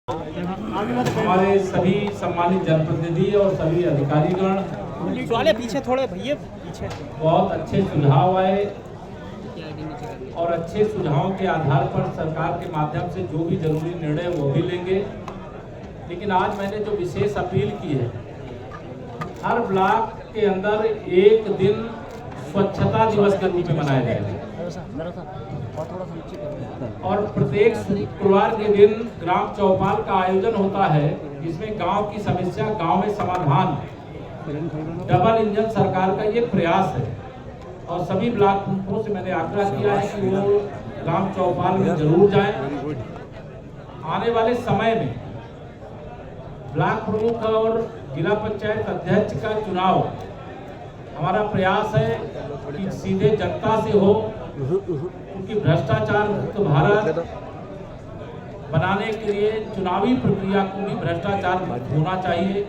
हमारे सभी सम्मानित जनप्रतिनिधि और सभी अधिकारीगण पीछे थोड़े भैया पीछे बहुत अच्छे सुझाव आए और अच्छे सुझावों के आधार पर सरकार के माध्यम से जो भी जरूरी निर्णय वो भी लेंगे। लेकिन आज मैंने जो विशेष अपील की है, हर ब्लॉक के अंदर एक दिन स्वच्छता दिवस के रूप में मनाया जाएगा और प्रत्येक शुक्रवार के दिन ग्राम चौपाल का आयोजन होता है, जिसमें गांव की समस्या गांव में समाधान, डबल इंजन सरकार का ये प्रयास है। और सभी ब्लॉक प्रमुखों से मैंने आग्रह किया है कि वो ग्राम चौपाल में जरूर जाएं। आने वाले समय में ब्लॉक प्रमुख और जिला पंचायत अध्यक्ष का चुनाव हमारा प्रयास है कि सीधे जनता से हो, क्योंकि भ्रष्टाचार मुक्त भारत बनाने के लिए चुनावी प्रक्रिया को भी भ्रष्टाचार मुक्त होना चाहिए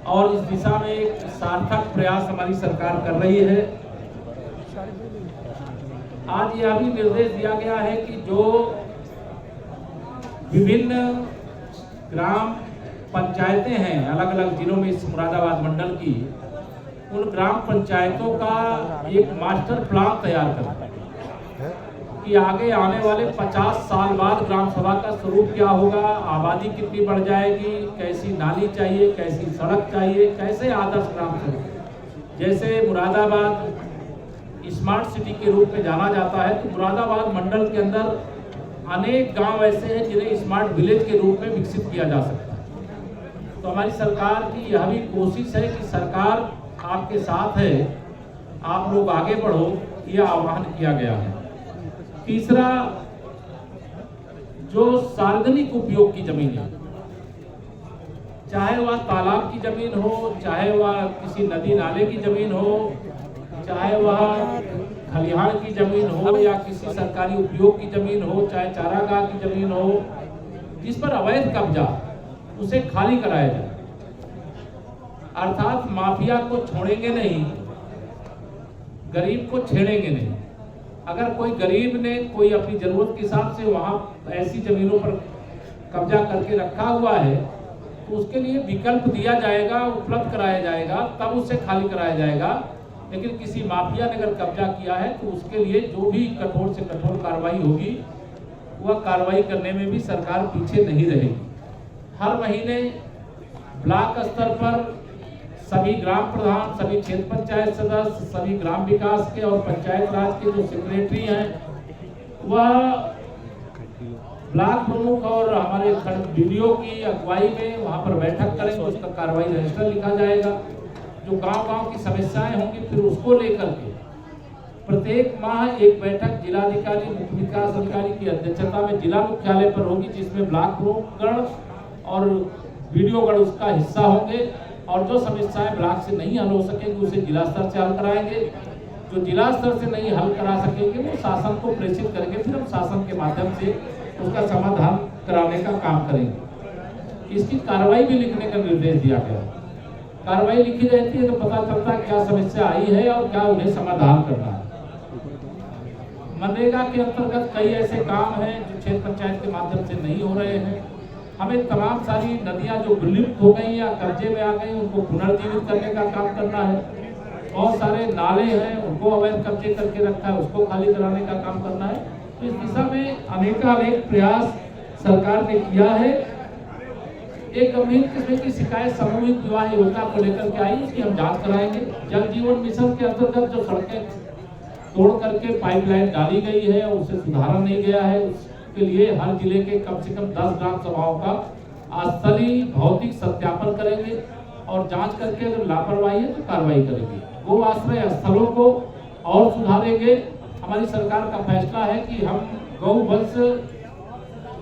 और इस दिशा में एक सार्थक प्रयास हमारी सरकार कर रही है। आज यह भी निर्देश दिया गया है कि जो विभिन्न ग्राम पंचायतें हैं अलग अलग जिलों में, इस मुरादाबाद मंडल की, उन ग्राम पंचायतों का एक मास्टर प्लान तैयार करना कि आगे आने वाले 50 साल बाद ग्राम सभा का स्वरूप क्या होगा, आबादी कितनी बढ़ जाएगी, कैसी नाली चाहिए, कैसी सड़क चाहिए, कैसे आदर्श ग्राम सभा। जैसे मुरादाबाद स्मार्ट सिटी के रूप में जाना जाता है, तो मुरादाबाद मंडल के अंदर अनेक गांव ऐसे हैं जिन्हें स्मार्ट विलेज के रूप में विकसित किया जा सकता है। तो हमारी सरकार की यह भी कोशिश है कि सरकार आपके साथ है, आप लोग आगे बढ़ो, यह आह्वान किया गया है। तीसरा, जो सार्वजनिक उपयोग की जमीन है, चाहे वह तालाब की जमीन हो, चाहे वह किसी नदी नाले की जमीन हो, चाहे वह खलिहान की जमीन हो या किसी सरकारी उपयोग की जमीन हो, चाहे चारागाह की जमीन हो, जिस पर अवैध कब्जा, उसे खाली कराया जाए। अर्थात माफिया को छोड़ेंगे नहीं, गरीब को छेड़ेंगे नहीं। अगर कोई गरीब ने कोई अपनी जरूरत के हिसाब से वहां ऐसी जमीनों पर कब्जा करके रखा हुआ है, तो उसके लिए विकल्प दिया जाएगा, उपलब्ध कराया जाएगा, तब उसे खाली कराया जाएगा। लेकिन किसी माफिया ने अगर कब्जा किया है तो उसके लिए जो भी कठोर से कठोर कार्रवाई होगी, वह कार्रवाई करने में भी सरकार पीछे नहीं रहेगी। हर महीने ब्लॉक स्तर पर सभी ग्राम प्रधान, सभी क्षेत्र पंचायत सदस्य, सभी ग्राम विकास के और पंचायत राज के जो सेक्रेटरी हैं, वह ब्लॉक प्रमुख और हमारे खंड बीडीओ की अगुवाई में वहां पर बैठक करेंगे। उसका कार्रवाई रजिस्टर लिखा जाएगा। जो गांव-गांव की समस्याएं होंगी, फिर उसको लेकर के प्रत्येक माह एक बैठक जिलाधिकारी, मुख्य विकास अधिकारी की अध्यक्षता में जिला मुख्यालय पर होगी, जिसमें ब्लॉक प्रमुखगण और बीडीओगण उसका हिस्सा होंगे। और जो समस्याएं ब्लॉक से नहीं हल हो सकेंगी, उसे जिला स्तर से हल कराएंगे। जो जिला स्तर से नहीं हल करा सकेंगे, वो शासन को प्रेषित करेंगे, फिर हम शासन के माध्यम से उसका समाधान कराने का काम करेंगे। इसकी कार्रवाई भी लिखने का निर्देश दिया गया। कार्रवाई लिखी रहती है तो पता चलता है क्या समस्या आई है और क्या उन्हें समाधान करना है। मनरेगा के अंतर्गत कई ऐसे काम हैं जो क्षेत्र पंचायत के माध्यम से नहीं हो रहे हैं। हमें तमाम सारी नदियां जो विलुप्त हो गई या कब्जे में आ गई, उनको पुनर्जीवित करने का काम करना है। बहुत सारे नाले हैं, उनको अवैध कब्जे करके रखा है, उसको खाली कराने का काम करना है। तो इस दिशा में अनेक प्रयास सरकार ने किया है। एक गंभीर किस्म की शिकायत सामूहिक विवाह योजना को लेकर के आई, उसकी हम जांच कराएंगे। जल जीवन मिशन के अंतर्गत जो सड़कें तोड़ करके पाइपलाइन डाली गई है और उसे सुधारा नहीं गया है, उसके लिए हर जिले के कम से कम 10 ग्राम सभाओं का स्थलीय भौतिक सत्यापन करेंगे और जांच करके अगर लापरवाही है तो कार्रवाई करेंगे। गो आश्रय स्थलों को और सुधारेंगे। हमारी सरकार का फैसला है कि हम गौ वंश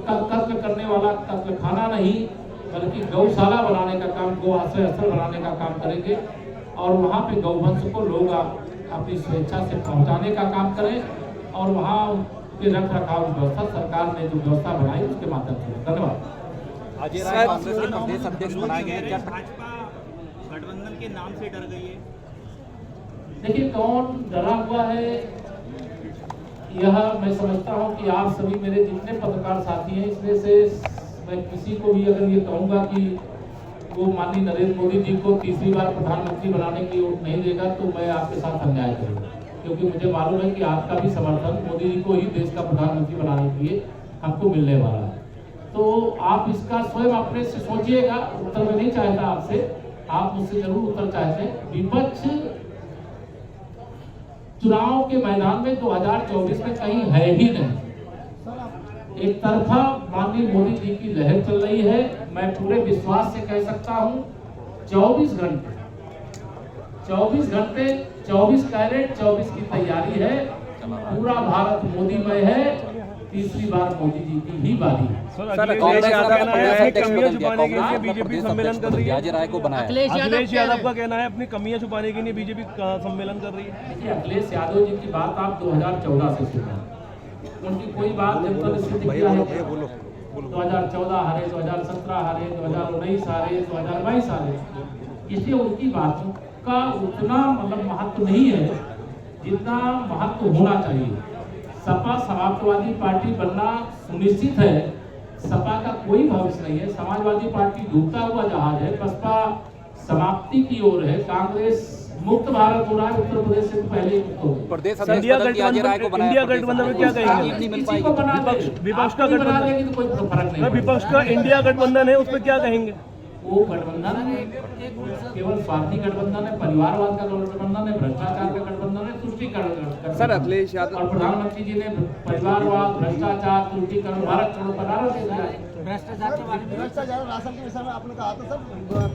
का कत्ल करने वाला कत्ल खाना नहीं, बल्कि गौशाला बनाने का काम, गौ आश्रय स्थल बनाने का काम करेंगे और वहाँ पे गौवंश को लोग अपनी स्वेच्छा से पहुँचाने का काम करें और वहाँ के रख रखाव की व्यवस्था सरकार ने जो व्यवस्था बनाई उसके माध्यम से। धन्यवाद। अजय राय कांग्रेस के प्रदेश अध्यक्ष बनाए गए, क्या भाजपा गठबंधन के नाम से डर गई है? देखिए, कौन डरा हुआ है यह मैं समझता हूं कि आप सभी मेरे जितने पत्रकार साथी हैं, इसमें से मैं किसी को भी अगर ये कहूँगा कि वो माननीय नरेंद्र मोदी जी को तीसरी बार प्रधानमंत्री बनाने की वोट नहीं देगा तो मैं आपके साथ अन्याय करूँगा, क्योंकि मुझे मालूम है कि आपका भी समर्थन मोदी जी को ही देश का प्रधानमंत्री बनाने के लिए हमको मिलने वाला है। तो आप इसका स्वयं अपने से सोचिएगा। उत्तर मैं नहीं चाहता आपसे, आप मुझसे जरूर उत्तर चाहते हैं। विपक्ष चुनाव के मैदान में 2024 में कहीं है ही नहीं। एक तरफा माननीय मोदी जी की लहर चल रही है। मैं पूरे विश्वास से कह सकता हूं 24 घंटे 24 कैरेट 24 की तैयारी है। पूरा भारत मोदीमय है। तीसरी बार मोदी जी की ही बारी है। कांग्रेस बीजेपी सम्मेलन कर रही है। राय को बनाया। अखिलेश यादव का कहना है अपनी कमियां छुपाने के लिए बीजेपी सम्मेलन कर रही है। देखिए, अखिलेश यादव जी की बात आप 2014 से सुन रहे हैं। उनकी कोई बात जनता ने सिद्ध किया है। 2014 हारे, 2017 हारे, 2019 हारे, 2022 हारे। इसलिए उनकी बातों का उतना मतलब महत्व नहीं है जितना महत्व होना चाहिए। सपा समाजवादी पार्टी बनना सुनिश्चित है। सपा का कोई भविष्य नहीं है। समाजवादी पार्टी डूबता हुआ जहाज है। बसपा समाप्ति की ओर है। कांग्रेस मुक्त भारत हो रहा है। उत्तर प्रदेश से पहले ही मुक्त हो गई। प्रदेश इंडिया गठबंधन में क्या कहेंगे? किसी को बना दे, विपक्ष का बना गठबंधन, देगी तो कोई फर्क नहीं। विपक्ष का इंडिया गठबंधन है, उस पर क्या कहेंगे? वो गठबंधन है केवल स्वार्थी गठबंधन है, परिवारवाद का गठबंधन है, भ्रष्टाचार का गठबंधन है, तुष्टिकरण। सर, अखिलेश यादव और प्रधानमंत्री जी ने परिवारवाद, भ्रष्टाचार, तुष्टिकरण, भारत छोड़ो का नारा दे दिया। भ्रष्टाचार राशन के विषय में आपने कहा था सर,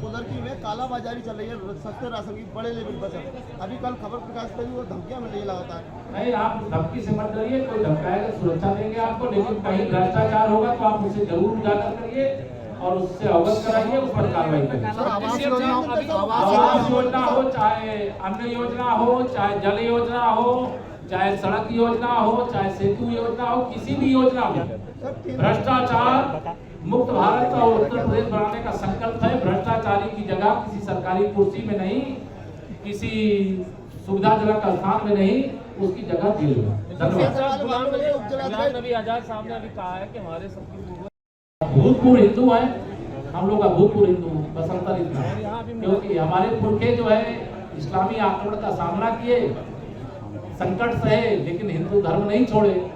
कुदरती में कालाबाजारी चल रही है सस्ते राशन की बड़े लेवल पर सर। अभी कल खबर प्रकाश पे भी वो धमकियां मिल रही है लगातार। नहीं, आप धमकी से मत डरिए। कोई धमकाएगा सुरक्षा देंगे आपको, लेकिन कहीं भ्रष्टाचार होगा तो आप उसे जरूर उजागर करिए और उससे अवगत कराइए, उस पर कार्रवाई करिए। आवास योजना हो, चाहे अन्य योजना हो, चाहे जल योजना हो, चाहे सड़क योजना हो, चाहे सेतु योजना हो, किसी भी योजना हो, भ्रष्टाचार मुक्त भारत और उत्तर प्रदेश बनाने का संकल्प है। भ्रष्टाचारी की जगह किसी सरकारी कुर्सी में नहीं, किसी सुविधाजनक स्थान में नहीं, उसकी जगह जेल में। धन्यवाद। नबी आजाद साहब ने अभी कहा है कि हमारे सबकी भूतपूर्व हिंदू हैं हम लोग, भूतपूर्व हिंदू बसंतर हिंदू, क्योंकि हमारे पुरखे जो है इस्लामी आक्रमण का सामना किए, संकट सहे, लेकिन हिंदू धर्म नहीं छोड़े।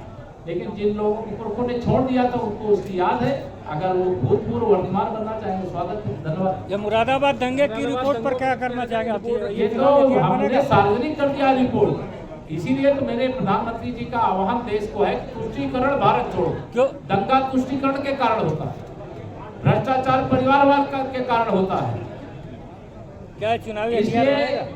लेकिन जिन लोगों के पुरखों ने छोड़ दिया था उनको उसकी याद है। अगर वो भूतपूर्व वर्तमान बनना चाहेंगे, स्वागत है। धन्यवाद। ये मुरादाबाद दंगे की रिपोर्ट पर क्या करना चाहेंगे आप? ये तो हमने सार्वजनिक कर दिया रिपोर्ट। इसीलिए तो मेरे प्रधानमंत्री जी का आह्वान देश को है कि तुष्टीकरण भारत छोड़ो। क्यों? दंगा तुष्टीकरण के कारण होता है, भ्रष्टाचार परिवारवाद के कारण होता है। क्या चुनावी इसलिए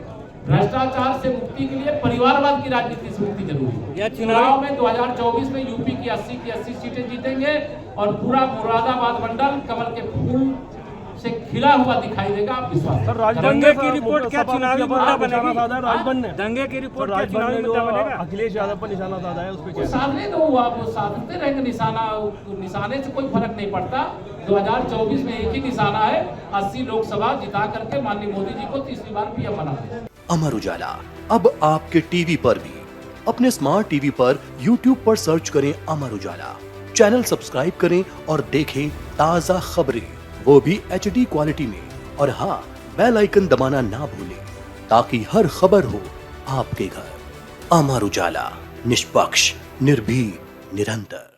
भ्रष्टाचार से मुक्ति के लिए परिवारवाद की राजनीति से मुक्ति जरूरी है। चुनाव में 2024 में यूपी की 80 सीटें जीतेंगे और पूरा मुरादाबाद मंडल कमल के फूल से खिला हुआ दिखाई देगा। आप विश्वास सर, दंगे की रिपोर्ट क्या चुनावी मुद्दा बनेगी? राजबन ने दंगे की रिपोर्ट क्या चुनावी मुद्दा बनेगा? अखिलेश यादव पर निशाना साधा है, उस पर क्या? साधने दो, आप वो साधते रहेंगे। निशाने से कोई फर्क नहीं पड़ता। 2024 में एक ही निशाना है, 80 लोकसभा जिता करके माननीय मोदी जी को तीसरी बार पीएम बनाना। अमर उजाला अब आपके टीवी पर भी। अपने स्मार्ट टीवी पर यूट्यूब पर सर्च करें अमर उजाला, चैनल सब्सक्राइब करें और देखें ताज़ा खबरें, वो भी HD क्वालिटी में। और हाँ, बेल आइकन दबाना ना भूलें ताकि हर खबर हो आपके घर। अमर उजाला, निष्पक्ष, निर्भीक, निरंतर।